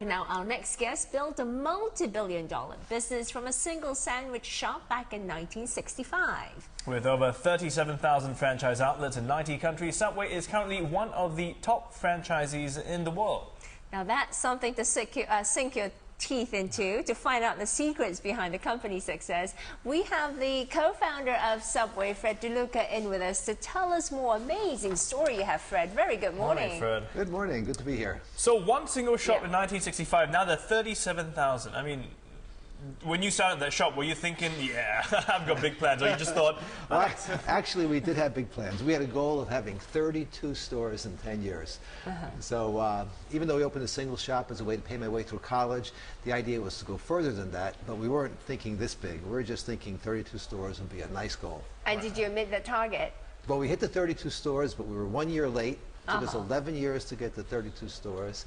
Now, our next guest built a multi-billion-dollar business from a single sandwich shop back in 1965. With over 37,000 franchise outlets in 90 countries, Subway is currently one of the top franchisees in the world. Now, that's something to sink your teeth into. To find out the secrets behind the company's success, we have the co-founder of Subway, Fred DeLuca, in with us to tell us more amazing story you have, Fred. Very good morning. Morning, Fred. Good morning. Good to be here. So one single shop in 1965, now there are 37,000. I mean, when you started that shop, were you thinking, yeah, I've got big plans, or you just thought... Well, actually, we did have big plans. We had a goal of having 32 stores in 10 years. So even though we opened a single shop as a way to pay my way through college, the idea was to go further than that, but we weren't thinking this big. We were just thinking 32 stores would be a nice goal. And did you admit the target? Well, we hit the 32 stores, but we were 1 year late. It took us 11 years to get to 32 stores.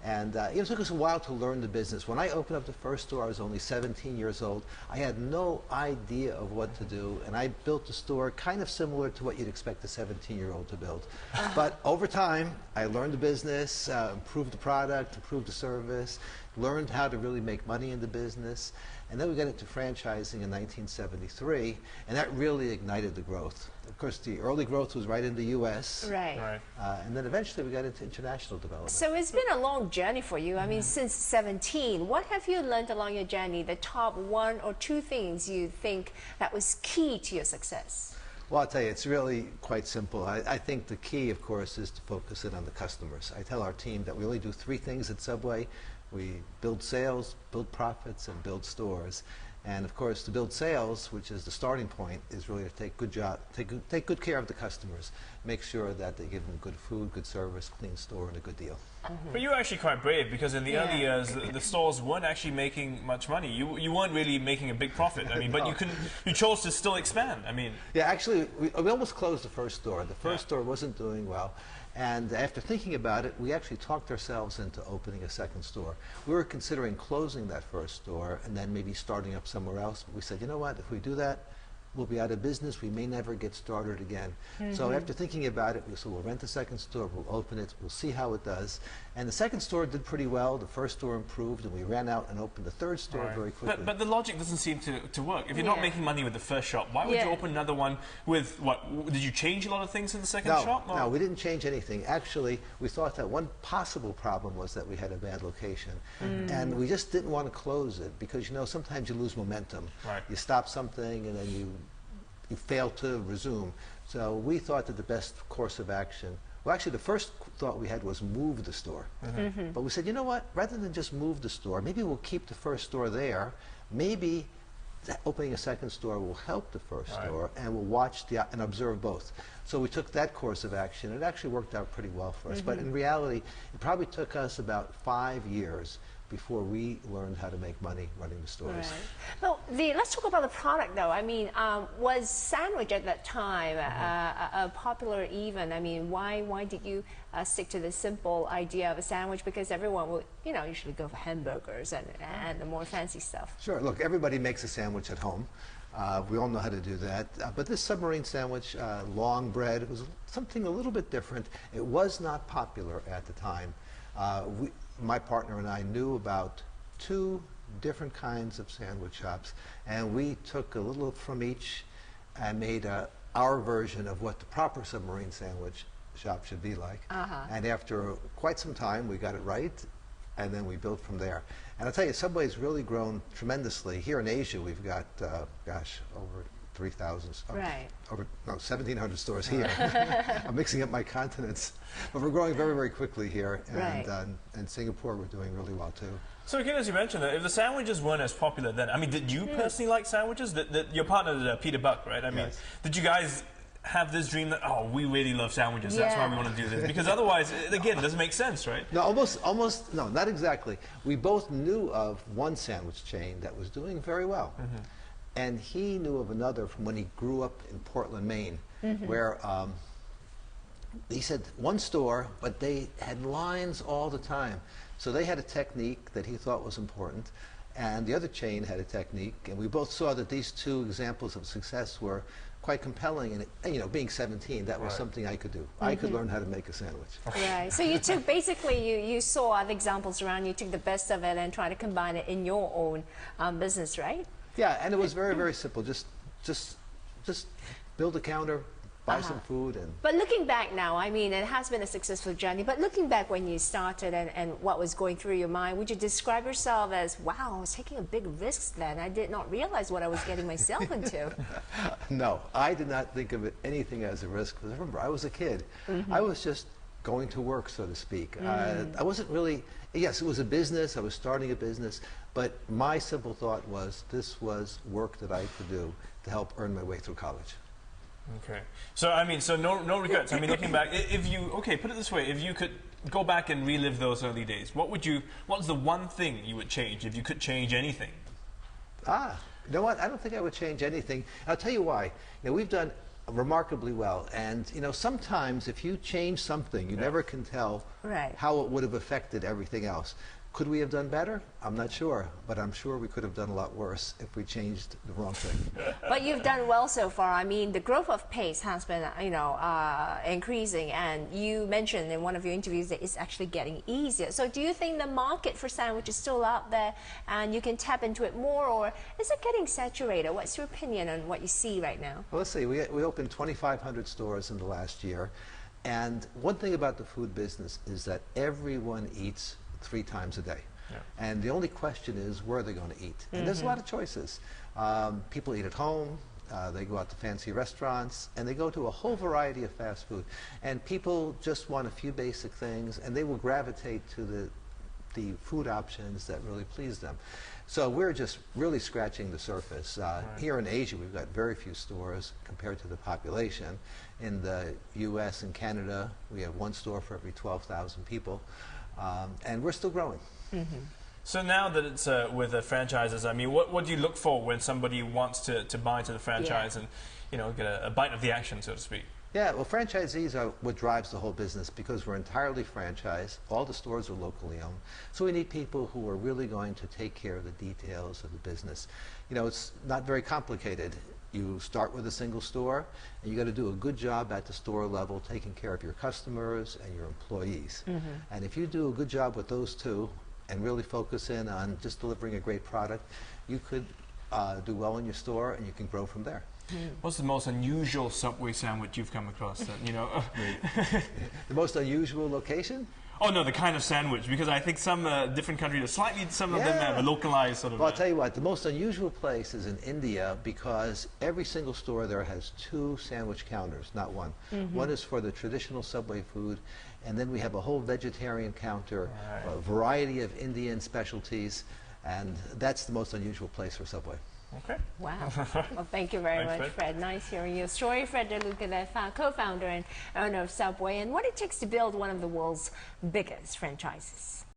And it took us a while to learn the business. When I opened up the first store, I was only 17 years old. I had no idea of what to do, and I built the store kind of similar to what you'd expect a 17-year-old to build. But over time, I learned the business, improved the product, improved the service, learned how to really make money in the business. And then we got into franchising in 1973, and that really ignited the growth. Of course, the early growth was right in the U.S. Right. And then eventually we got into international development. So it's been a long journey for you. I mean, since 17, what have you learned along your journey? The top one or two things you think that was key to your success? Well, I'll tell you, it's really quite simple. I think the key, of course, is to focus it on the customers. I tell our team that we only do three things at Subway. We build sales, build profits, and build stores. And of course, to build sales, which is the starting point, is really to take good care of the customers. Make sure that they give them good food, good service, clean store, and a good deal. But you were actually quite brave, because in the early years, the stores weren't actually making much money. You weren't really making a big profit. I mean, but you chose to still expand. I mean, yeah, actually, we almost closed the first store. The first store wasn't doing well. And after thinking about it, we actually talked ourselves into opening a second store. We were considering closing that first store and then maybe starting up somewhere else. But we said, you know what, if we do that, we'll be out of business. We may never get started again. So after thinking about it, we said, we'll rent the second store, we'll open it, we'll see how it does. And the second store did pretty well. The first store improved, and we ran out and opened the third store very quickly. But the logic doesn't seem to work. If you're not making money with the first shop, why would you open another one with what? Did you change a lot of things in the second shop? No, we didn't change anything. Actually, we thought that one possible problem was that we had a bad location. And we just didn't want to close it because, you know, sometimes you lose momentum. You stop something and then you fail to resume. So we thought that the best course of action, well, actually the first thought we had was move the store. But we said, you know what, rather than just move the store, maybe we'll keep the first store there. Maybe opening a second store will help the first store, and we'll watch and observe both. So we took that course of action. It actually worked out pretty well for us. But in reality, it probably took us about 5 years before we learned how to make money running the stores. Well, let's talk about the product, though. I mean, was sandwich at that time a popular even? I mean, why did you stick to the simple idea of a sandwich? Because everyone will, you know, usually go for hamburgers and the more fancy stuff. Sure. Look, everybody makes a sandwich at home. We all know how to do that. But this submarine sandwich, long bread, it was something a little bit different. It was not popular at the time. My partner and I knew about 2 different kinds of sandwich shops, and we took a little from each and made our version of what the proper submarine sandwich shop should be like. And after quite some time, we got it right, and then we built from there. And I'll tell you, Subway's really grown tremendously. Here in Asia, we've got, gosh, over 3,000, over 1,700 stores here. I'm mixing up my continents. But we're growing very, very quickly here. And in Singapore, we're doing really well, too. So again, as you mentioned, if the sandwiches weren't as popular then, I mean, did you personally like sandwiches? Your partner, Peter Buck, right? I mean, did you guys have this dream that, oh, we really love sandwiches, that's why we want to do this? Because otherwise, again, it doesn't make sense, right? No, almost, no, not exactly. We both knew of one sandwich chain that was doing very well. And he knew of another from when he grew up in Portland, Maine, where he said one store, but they had lines all the time. So they had a technique that he thought was important, and the other chain had a technique, and we both saw that these 2 examples of success were quite compelling. And, you know, being 17, that was something I could do. I could learn how to make a sandwich. Right. So you took, basically, you saw other examples around, you took the best of it and tried to combine it in your own business, right? Yeah, and it was very, very simple. Just build a counter, buy some food, and... But looking back now, I mean, it has been a successful journey, but looking back when you started and what was going through your mind, would you describe yourself as, wow, I was taking a big risk then. I did not realize what I was getting myself into. No, I did not think of anything as a risk. Because remember, I was a kid. I was just going to work, so to speak. I wasn't really... Yes, it was a business. I was starting a business. But my simple thought was this was work that I could do to help earn my way through college. Okay. So, I mean, so no regrets. I mean, looking back, if you, okay, put it this way, if you could go back and relive those early days, what's the one thing you would change if you could change anything? You know what? I don't think I would change anything. I'll tell you why. You know, we've done remarkably well, and you know, sometimes if you change something, you never can tell how it would have affected everything else. Could we have done better? I'm not sure, but I'm sure we could have done a lot worse if we changed the wrong thing. But you've done well so far. I mean, the growth of pace has been, you know, increasing, and you mentioned in one of your interviews that it's actually getting easier. So do you think the market for sandwich is still out there and you can tap into it more, or is it getting saturated? What's your opinion on what you see right now? Well, let's see. We opened 2,500 stores in the last year, and one thing about the food business is that everyone eats 3 times a day. And the only question is, where are they going to eat? And there's a lot of choices. People eat at home, they go out to fancy restaurants, and they go to a whole variety of fast food. And people just want a few basic things, and they will gravitate to the food options that really please them. So we're just really scratching the surface. Here in Asia, we've got very few stores compared to the population. In the US and Canada, we have 1 store for every 12,000 people. And we're still growing. So now that it's with the franchises, I mean, what do you look for when somebody wants to buy into the franchise and, you know, get a bite of the action, so to speak? Yeah, well, franchisees are what drives the whole business because we're entirely franchised. All the stores are locally owned. So we need people who are really going to take care of the details of the business. You know, it's not very complicated. You start with a single store, and you got to do a good job at the store level taking care of your customers and your employees. And if you do a good job with those two and really focus in on just delivering a great product, you could do well in your store and you can grow from there. What's the most unusual Subway sandwich you've come across? That, you know, The most unusual location? Oh no, the kind of sandwich, because I think some different countries, slightly, some of them have a localized sort of... Well, I'll tell you what, the most unusual place is in India because every single store there has 2 sandwich counters, not 1. One is for the traditional Subway food, and then we have a whole vegetarian counter, a variety of Indian specialties, and that's the most unusual place for Subway. Okay. Wow. Well, thank you very much, Fred. Nice hearing your story. Fred DeLuca, the co-founder and owner of Subway, and what it takes to build one of the world's biggest franchises.